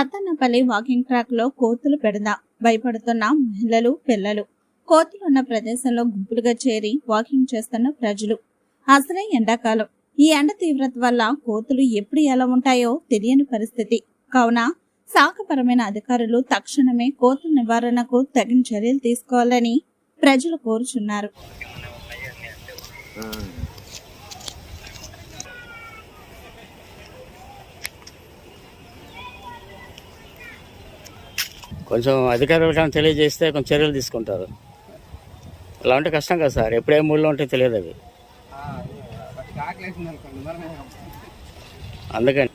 Sattenapalli walking track లో కోతులు పెడదా భయపడుతున్న మహిళలు పిల్లలు. కోతులున్న ప్రదేశంలో గుంపులుగా చేరి వాకింగ్ చేస్తున్న ప్రజలు. అసలే ఎండాకాలం. ఈ ఎండ తీవ్రత వల్ల కోతులు ఎప్పుడు ఎలా ఉంటాయో తెలియని పరిస్థితి. కావున శాఖపరమైన అధికారులు తక్షణమే కోతుల నివారణకు తగిన చర్యలు తీసుకోవాలని ప్రజలు కోరుచున్నారు. కొంచెం అధికారులకు తెలియజేస్తే కొంచెం చర్యలు తీసుకుంటారు. అలా ఉంటే కష్టం కదా సార్, ఎప్పుడే మూడులో ఉంటే తెలియదు అవి. అందుకని